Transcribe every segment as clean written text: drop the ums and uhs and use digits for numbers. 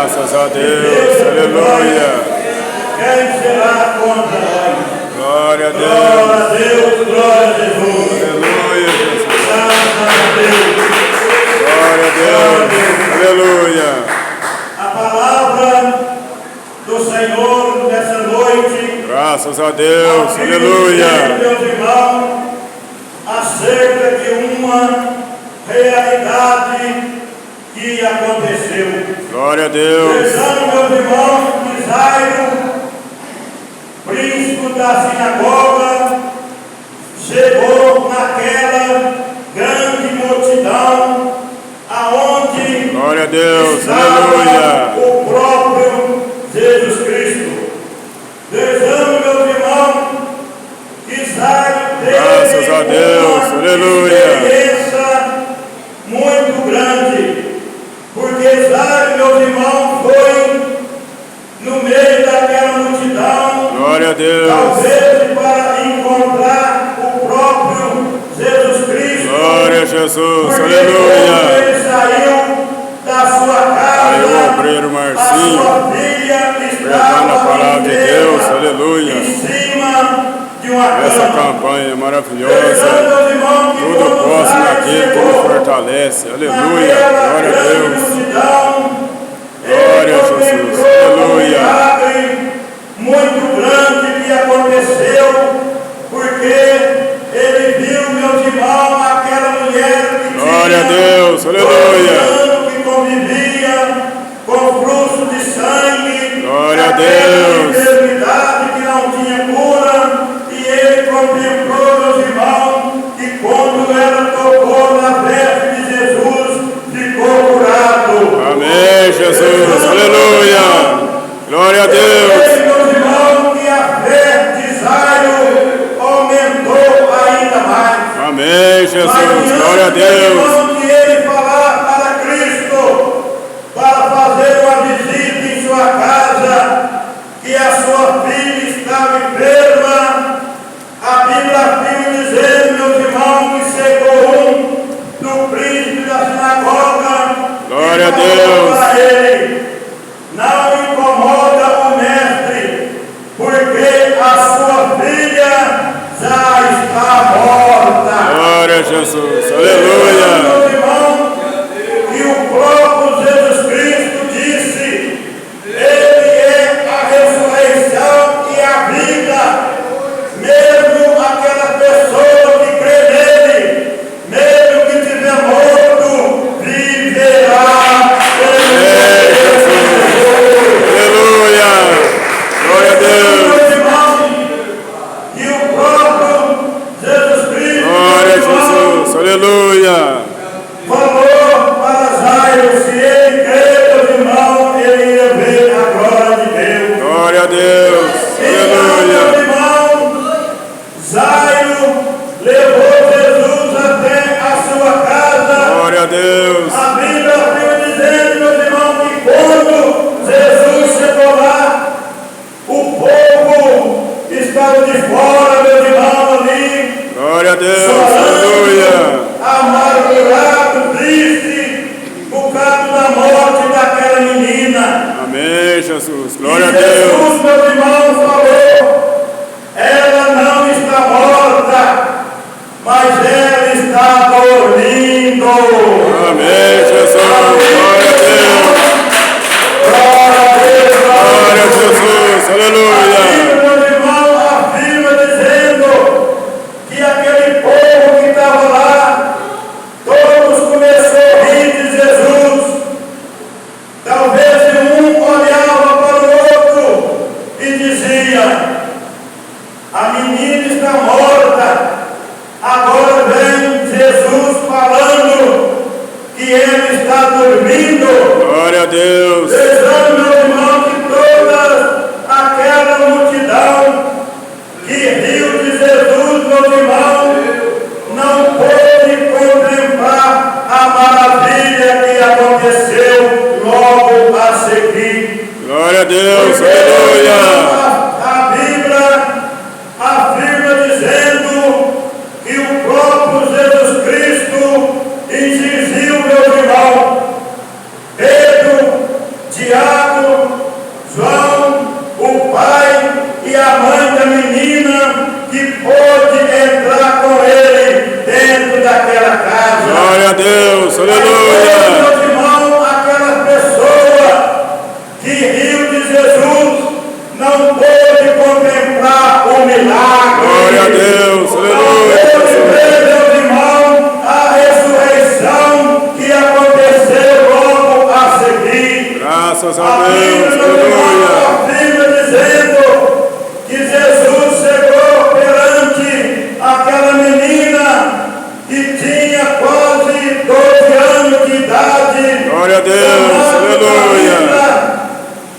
Graças a Deus, aleluia. Quem será contra nós? Glória a Deus. Glória a Deus, glória a Jesus. Aleluia, Jesus. Graças a Deus. Glória a Deus. Aleluia. A palavra do Senhor nessa noite. Graças a Deus. Aleluia. Meus irmãos, acerca de uma realidade que aconteceu. Glória a Deus. Pensando, meus irmãos, que Jairo, príncipe da sinagoga, chegou naquela grande multidão aonde Glória a Deus. estava Aleluia. o próprio Jesus Cristo. Pensando, meus irmãos, que Jairo teve Graças a Deus. uma Aleluia. experiência muito grande, porque Jairo, meus irmãos, foi no meio daquela multidão, Glória a Deus. talvez para encontrar o próprio Jesus Cristo. Glória a Jesus. Porque Aleluia. quando ele saiu da sua Aí o casa, obreiro a Marcinho sua filha pregando a estava palavra de Deus. enferma, Aleluia. em cima de uma Essa cama. campanha maravilhosa. Pensando, meus irmãos, que Tudo quando posso Jairo naquele que me chegou fortalece. Aleluia. naquela Glória a grande Deus. multidão, Glória a ele Jesus. contemplou um Aleluia. milagre muito grande que aconteceu, porque ele viu, meus irmãos, aquela mulher que Glória a tinha Deus. Aleluia. 12 anos, que convivia com fluxo de sangue, Glória a aquela Deus. enfermidade que não tinha cura, e ele contemplou, meus irmãos, que quando ela tocou na veste de Jesus, ficou curado. Amém, Jesus. Aleluia. Glória a Deus. Meus irmãos, que a fé de Jairo aumentou ainda mais. Amém, Jesus. Glória a Deus. Que ele falar para Cristo, para fazer uma visita em sua casa, que a sua filha estava enferma, a Bíblia afirma dizendo, meus irmãos, que chegou do príncipe da sinagoga, Glória a e falou Deus. para ele: não incomoda o mestre, porque a sua filha já está morta. Glória a Jesus. Aleluia. Meus irmãos, e o próprio Jesus Cristo disse: Ele é a ressurreição e a vida. Mesmo aquela pessoa que crê nele, mesmo que estiver morto, viverá. Amém, Jesus. Aleluia. Glória a Deus. Meus irmãos, e o próprio Jesus Cristo, Glória a meus irmãos, Jesus. Aleluia. falou para Jairo: se ele crê, meus irmãos, ele ia ver a glória de Deus. Glória a Deus. Então, Aleluia. meus irmãos, Jairo levou Jesus até a sua casa. Glória a Deus. A Bíblia fica dizendo, meus irmãos, que quando Jesus chegou lá, o povo estava de fora, meus irmãos, ali, Glória a Deus. chorando, Aleluia. amargurado, triste, por causa da morte daquela menina. Amém, Jesus. Glória a E Deus. Jesus, meus irmãos, falou: ela não está morta, mas ela está dormindo. Amém, Jesus. Glória a Deus. Glória a Deus, Glória a Jesus. Aleluia. meus irmãos, afirma dizendo que aquele povo que estava lá, todos começaram a rir de Jesus. Talvez um olhava para o outro e dizia: a menina está morta. Agora vem Jesus falando aleluia. Meus irmãos, aquela pessoa que riu de Jesus não pôde contemplar o milagre. Glória a Deus, aleluia. Não pôde ver, meus irmãos, a ressurreição que aconteceu logo a seguir. Graças A a Bíblia, Deus, meus irmãos, aleluia. afirma dizendo que Jesus chegou perante aquela menina que tinha quase 12 anos de idade. Glória a Deus, aleluia.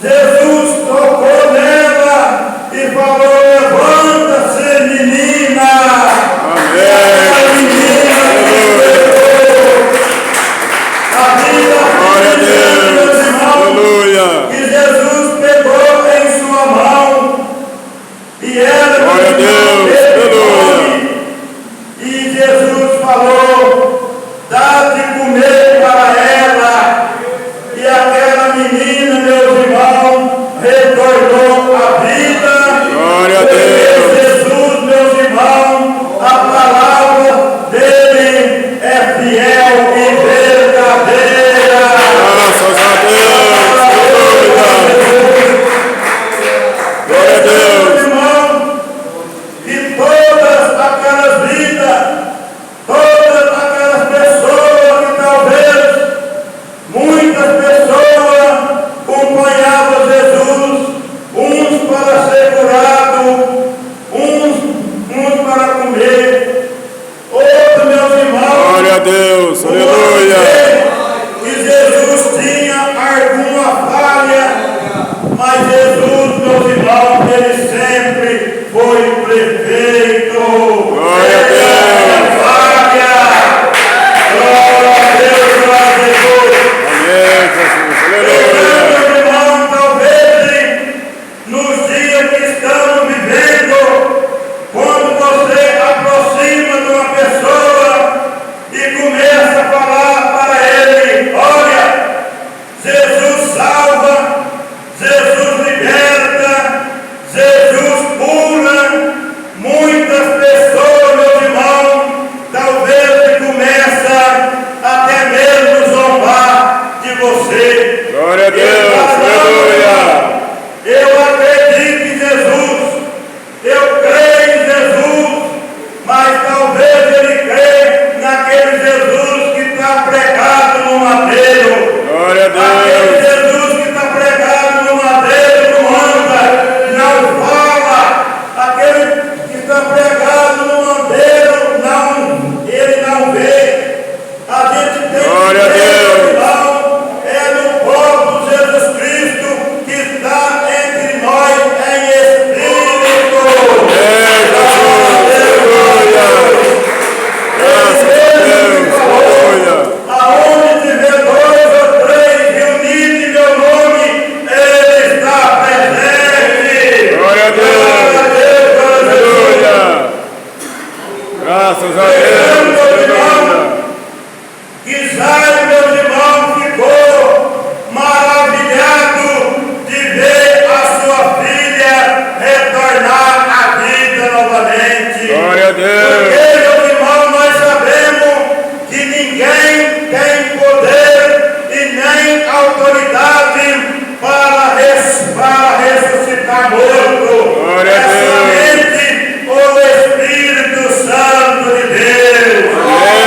Jesus tocou nela e falou: levanta-se, menina. Amém. A Bíblia Glória a afirma, meus Deus, irmãos, aleluia. que Jesus pegou em sua mão e ela Glória a Deus, aleluia. e Jesus falou: dá de comer para ela. E aquela menina, meus irmãos, retornou à vida. Glória a Porque Deus. Jesus, meus irmãos, a palavra dele é fiel e verdadeira. Graças a Deus, aleluia. Glória a Deus. Meus irmãos, e todas aquelas vidas, todas aquelas pessoas que talvez muitas pessoas acompanhavam Jesus, uns para ser curados, uns para comer, outros, meus irmãos, Glória a Deus, aleluia. que Jesus tinha alguma falha, mas Jesus, meus irmãos, ele sempre foi perfeito. Glória a Deus. Falha. Glória a Deus, glória a Jesus. Amém, Jesus, aleluia. Meus irmãos, talvez nos dias que estamos vivendo, quando você aproxima de uma pessoa e começa a falar para ele: olha, Jesus salva, Jesus liberta, Jesus cura. Muitas pessoas, meus irmãos, talvez começam até mesmo zombar de você. Glória a Deus, aleluia. Eu acredito em Jesus, eu creio em Jesus, mas talvez ele crê naquele Jesus que está pregado no madeiro. Glória a Aquele Deus. Jesus que está pregado no madeiro não anda, não fala. Aquele que está pregado no madeiro, não, ele não vê. A gente tem Glória a que ver, Deus. irmão, é no corpo Jesus Cristo que está entre nós em espírito. É, Jesus, aleluia. Graças a Deus, aleluia. Aonde tiver 2 ou 3 reunidos em meu nome, ele está presente. Glória a Deus, aleluia. Graças a Deus, aleluia. Isaías, meus irmãos, ficou maravilhado de ver a sua filha retornar à vida novamente. Glória a Deus. Porque, meus irmãos, nós sabemos que ninguém tem poder e nem autoridade para ressuscitar morto. Glória a É Deus. somente o Espírito Santo de Deus. Amém,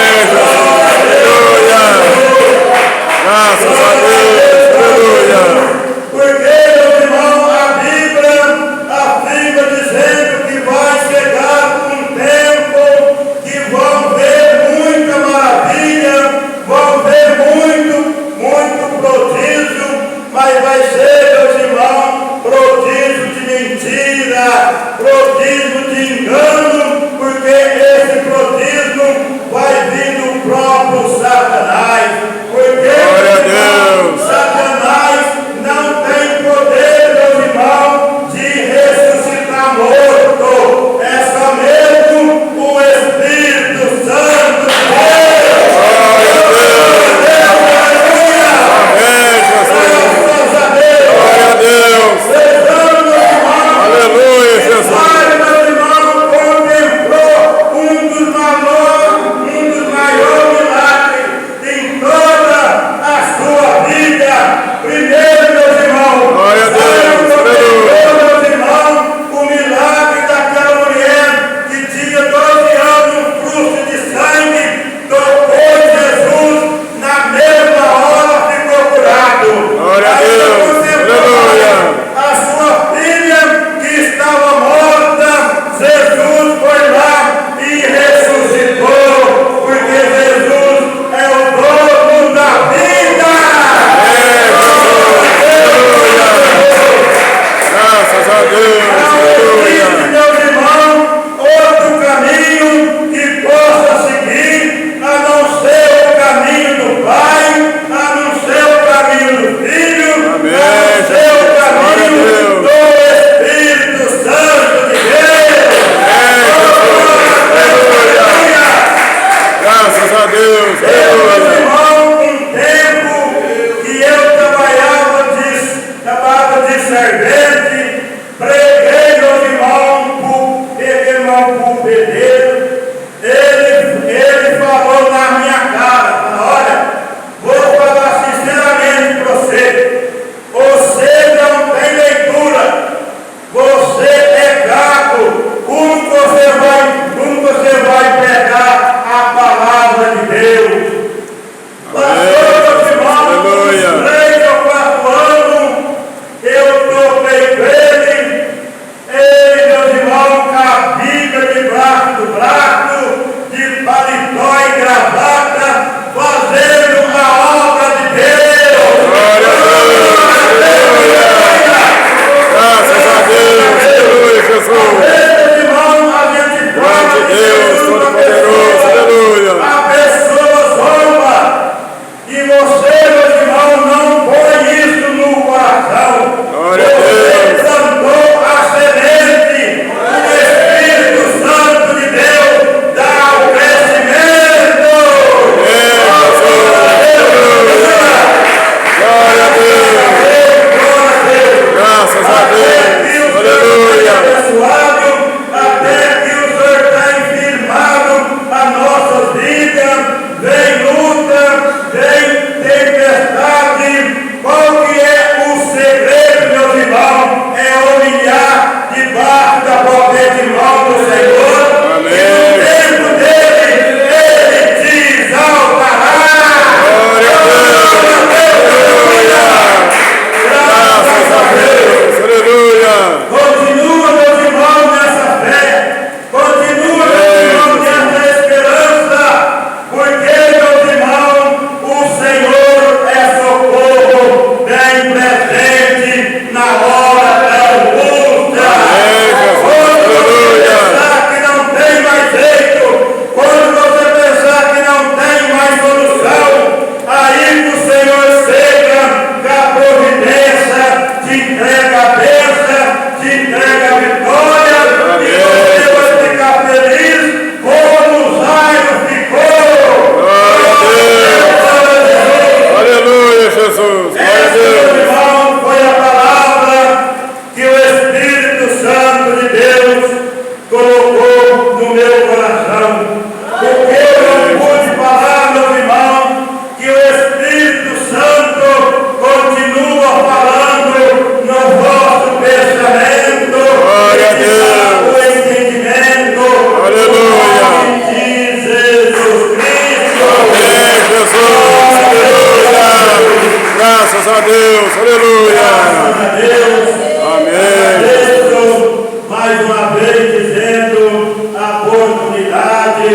a Deus, aleluia. Graças a Deus. Amém. Agradeço mais uma vez dizendo a oportunidade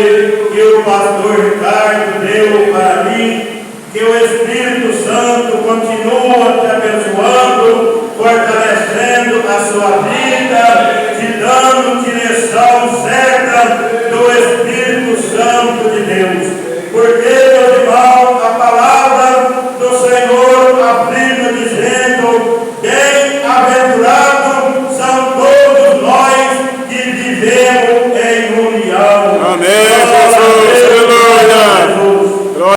que o pastor Ricardo deu para mim, que o Espírito Santo continua te abençoando, fortalecendo a sua vida, te dando direção certa do Espírito Santo de Deus.